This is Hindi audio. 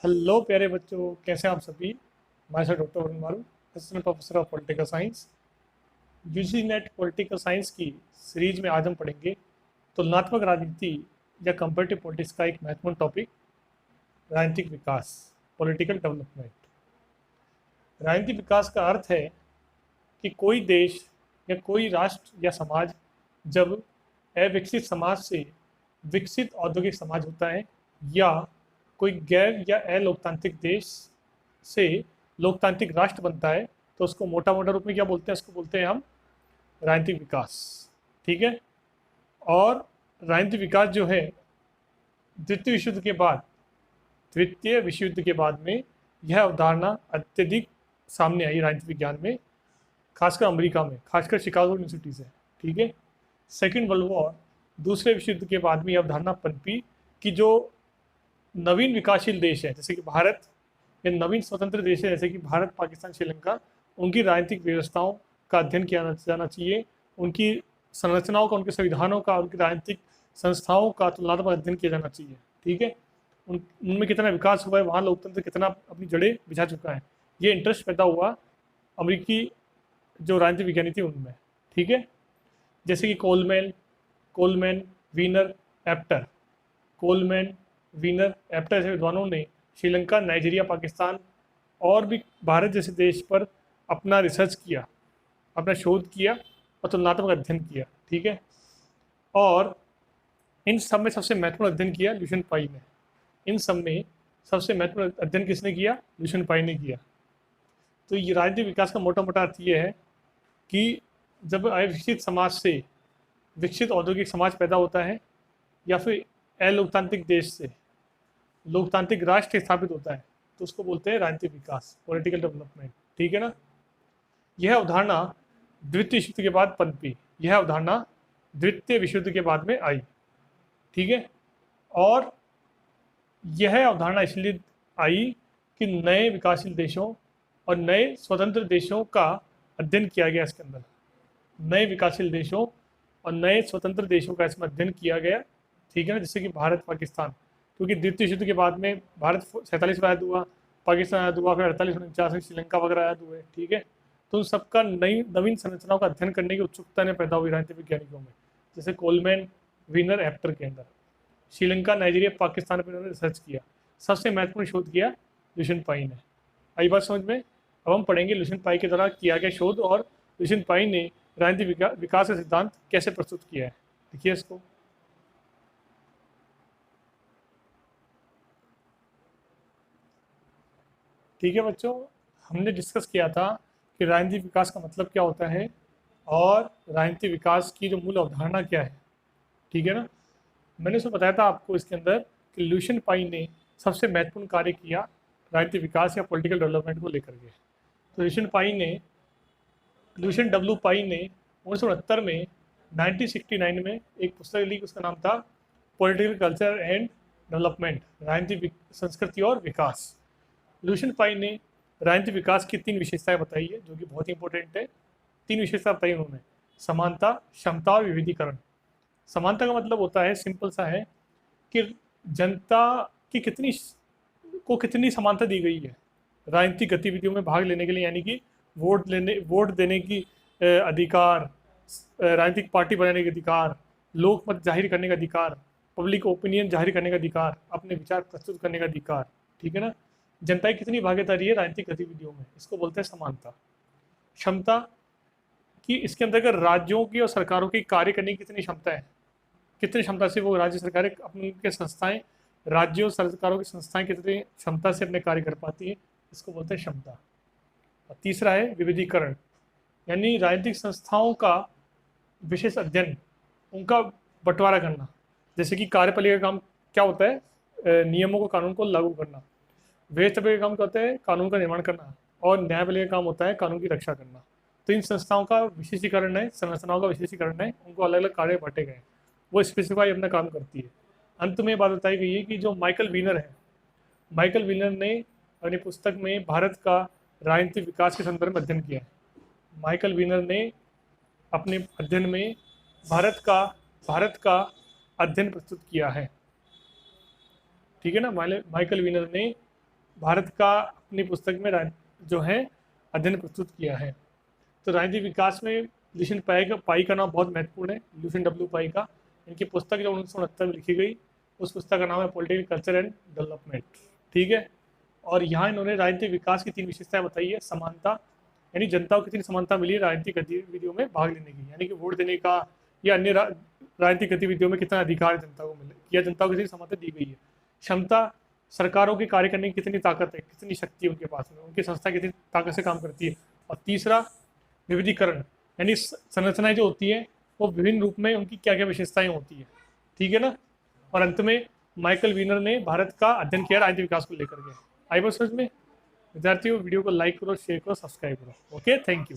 हेलो प्यारे बच्चों, कैसे हैं आप सभी। मैं sir doctor Varun Maru, assistant professor of political science. UG NET political science की सीरीज में आज हम पढ़ेंगे तुलनात्मक राजनीति या कंपेरेटिव पॉलिटिक्स का एक महत्वपूर्ण टॉपिक, राजनीतिक विकास, पॉलिटिकल डेवलपमेंट। राजनीतिक विकास का अर्थ है कि कोई देश या कोई राष्ट्र या समाज जब अविकसित समाज से विकसित औद्योगिक समाज होता है, या कोई गैर या अलोकतांत्रिक देश से लोकतांत्रिक राष्ट्र बनता है, तो उसको मोटा मोटा रूप में क्या बोलते हैं, उसको बोलते हैं हम राजनीतिक विकास। ठीक है। और राजनीतिक विकास जो है, द्वितीय विश्व युद्ध के बाद द्वितीय विश्व युद्ध के बाद में यह अवधारणा अत्यधिक सामने आई राजनीतिक विज्ञान में, खासकर अमेरिका में, खासकर शिकागो यूनिवर्सिटी से। ठीक है। सेकेंड वर्ल्ड वॉर, दूसरे विश्व युद्ध के बाद में यह अवधारणा पनपी कि जो नवीन विकासशील देश है जैसे कि भारत, या नवीन स्वतंत्र देश है जैसे कि भारत, पाकिस्तान, श्रीलंका, उनकी राजनीतिक व्यवस्थाओं का अध्ययन किया जाना चाहिए, उनकी संरचनाओं का, उनके संविधानों का, उनकी राजनीतिक संस्थाओं का तुलनात्मक अध्ययन किया जाना चाहिए। ठीक है। उनमें कितना विकास हुआ है, वहाँ लोकतंत्र कितना अपनी जड़ें बिछा चुका है, ये इंटरेस्ट पैदा हुआ अमेरिकी जो राजनीतिक विज्ञानी थी उनमें। ठीक है। जैसे कि Coleman Coleman Wiener, एप्टर, Coleman, Wiener, एप्टर जैसे विद्वानों ने श्रीलंका, नाइजीरिया, पाकिस्तान और भी भारत जैसे देश पर अपना रिसर्च किया, अपना शोध किया और तुलनात्मक अध्ययन किया। ठीक है। और इन सब में सबसे महत्वपूर्ण अध्ययन किया ल्यूशियन पाई ने। इन सब में सबसे महत्वपूर्ण अध्ययन किसने किया? ल्यूशियन पाई ने किया। तो ये राजनीतिक विकास का मोटा मोटा अर्थ ये है कि जब अविकसित समाज से विकसित औद्योगिक समाज पैदा होता है, या फिर अलोकतांत्रिक देश से लोकतांत्रिक राष्ट्र स्थापित होता है, तो उसको बोलते हैं राजनीतिक विकास, पॉलिटिकल डेवलपमेंट। ठीक है ना। यह अवधारणा द्वितीय विश्व युद्ध के बाद पनपी, यह अवधारणा द्वितीय विश्व युद्ध के बाद में आई। ठीक है। और यह अवधारणा इसलिए आई कि नए विकासशील देशों और नए स्वतंत्र देशों का अध्ययन किया गया इसके अंदर। नए विकासशील देशों और नए स्वतंत्र देशों का इसमें अध्ययन किया गया। ठीक है ना। जैसे कि भारत, पाकिस्तान, क्योंकि द्वितीय युद्ध के बाद में भारत 47 में आजाद हुआ, पाकिस्तान आजाद हुआ, फिर 48 में श्रीलंका वगैरह आजाद हुए। ठीक है। तो उन सबका नई नवीन संरचनाओं का अध्ययन करने की उत्सुकता ने पैदा हुई राजनीतिक वैज्ञानिकों में, जैसे कोलमैन, वीनर, एप्टर के अंदर। श्रीलंका, नाइजीरिया, पाकिस्तान पर उन्होंने रिसर्च किया। सबसे महत्वपूर्ण शोध किया ल्यूशियन पाई ने। आई बात समझ में? अब हम पढ़ेंगे ल्यूशियन पाई के द्वारा किया गया शोध और ल्यूशियन पाई ने राजनीतिक विकास का सिद्धांत कैसे प्रस्तुत किया है। देखिए इसको। ठीक है बच्चों, हमने डिस्कस किया था कि राजनीतिक विकास का मतलब क्या होता है और राजनीतिक विकास की जो मूल अवधारणा क्या है। ठीक है ना। मैंने उसमें बताया था आपको इसके अंदर कि ल्यूशियन पाई ने सबसे महत्वपूर्ण कार्य किया राजनीतिक विकास या पॉलिटिकल डेवलपमेंट को लेकर के। तो ल्यूशियन डब्ल्यू पाई ने 1969 में 1969 में एक पुस्तक लिखी, उसका नाम था पॉलिटिकल कल्चर एंड डेवलपमेंट, राजनीतिक संस्कृति और विकास। ल्यूशियन पाई ने राजनीतिक विकास की 3 विशेषताएं बताई है, जो कि बहुत ही इंपॉर्टेंट है। 3 विशेषता बताई उन्होंने: समानता, क्षमता और विविधीकरण। समानता का मतलब होता है, सिंपल सा है, कि जनता की कितनी समानता दी गई है राजनीतिक गतिविधियों में भाग लेने के लिए, यानी कि वोट देने की अधिकार, राजनीतिक पार्टी बनाने का अधिकार, लोक मत जाहिर करने का अधिकार, पब्लिक ओपिनियन जाहिर करने का अधिकार, अपने विचार प्रस्तुत करने का अधिकार। ठीक है ना। जनता की कितनी भागीदारी है राजनीतिक गतिविधियों में, इसको बोलते हैं समानता। क्षमता कि इसके अंतर्गत राज्यों की और सरकारों की कार्य करने की कितनी क्षमता है, कितनी क्षमता से वो राज्य सरकारें अपनी के संस्थाएं, राज्यों और सरकारों की संस्थाएं कितनी क्षमता से अपने कार्य कर पाती है, इसको बोलते हैं क्षमता। और तीसरा है विविधीकरण, यानी राजनीतिक संस्थाओं का विशेष अध्ययन, उनका बंटवारा करना। जैसे कि कार्यपालिका का काम क्या होता है? नियमों को, कानून को लागू करना। व्यवस्थापिका का काम क्या होता है? कानून का निर्माण करना। और न्यायपालिका का काम होता है कानून की रक्षा करना। तो इन संस्थाओं का विशेषीकरण है, संरचनाओं का विशेषीकरण है, उनको अलग अलग कार्य बांटे गए हैं, वो स्पेसिफाई अपना काम करती है। अंत में बात बताई गई है कि जो माइकल वीनर है, माइकल वीनर ने अपनी पुस्तक में भारत का राजनीतिक विकास के संदर्भ में अध्ययन किया है। माइकल वीनर ने अपने अध्ययन में भारत का अध्ययन प्रस्तुत किया है। ठीक है ना। माइकल वीनर ने भारत का अपनी पुस्तक में जो है अध्ययन प्रस्तुत किया है। तो राजनीतिक विकास में लुशियन पाई का नाम बहुत महत्वपूर्ण है, लुशियन डब्ल्यू पाई का। इनकी पुस्तक जो 1969 में लिखी गई, उस पुस्तक का नाम है पॉलिटिकल कल्चर एंड डेवलपमेंट। ठीक है। और यहाँ इन्होंने राजनीतिक विकास की 3 विशेषताएं बताई है। समानता, यानी जनता को कितनी समानता मिली है राजनीतिक गतिविधियों में भाग लेने की, यानी कि वोट देने का या अन्य राजनीतिक गतिविधियों में कितना अधिकार जनता को मिले, या जनता को कितनी समानता दी गई है। क्षमता, सरकारों के कार्य करने की कितनी ताकत है, कितनी शक्ति है उनके पास में, उनकी संस्था कितनी ताकत से काम करती है। और तीसरा, विविधीकरण, यानी संरचनाएं जो होती है वो विभिन्न रूप में उनकी क्या क्या विशेषताएं होती है। ठीक है ना। और अंत में माइकल वीनर ने भारत का अध्ययन किया राजनीतिक विकास को लेकर के। आई बात समझ में? विद्यार्थियों, वीडियो को लाइक करो, शेयर करो, सब्सक्राइब करो। Okay, thank you.